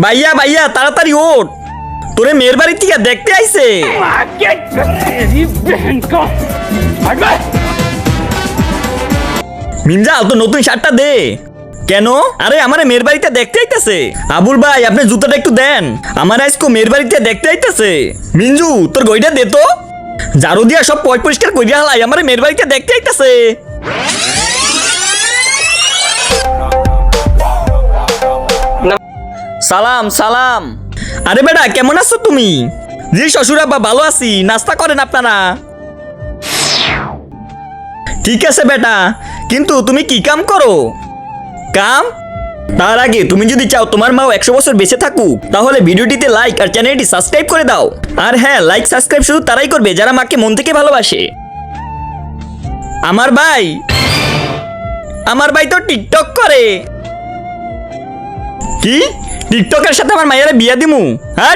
ভাইয়া ভাইয়া তাড়াতাড়ি ওঠ, তোরে মেয়ের বাড়ি থেকে দেখতে আইছে। মিনজাল তো নতুন শার্টটা দে। কেন? আরে আমার মেয়ের বাড়িতে দেখতে আইতেছে। আবুল ভাই আপনি জুতাটা একটু দেন, আমার আজকে মেয়ের বাড়িতে দেখতে আইতেছে। মিঞ্জু তোর গইটা দে তো, ঝাড়ু দিয়া সব পরিষ্কার কইরা হালাই, আমার মেয়ের বাড়িতে দেখতে আইতেছে। সালাম সালাম। আরে বেটা কেমন আছো তুমি? জি শ্বশুর আব্বা ভালো আছি, নাস্তা করেন আপনারা? ঠিক আছে বেটা, কিন্তু তুমি কি কাম করো? কাম? তার আগে তুমি যদি চাও তোমার মাও 100 বছর বেঁচে থাকুক, তাহলে ভিডিওটিতে লাইক আর চ্যানেলটি সাবস্ক্রাইব করে দাও। আর হ্যাঁ, লাইক সাবস্ক্রাইব শুধু তারাই করবে যারা মাকে মন থেকে ভালোবাসে। আমার ভাই তো টিকটক করে। কি? টিকটকের সাথে আমার মায়ের বিয়া দিমু? হ্যাঁ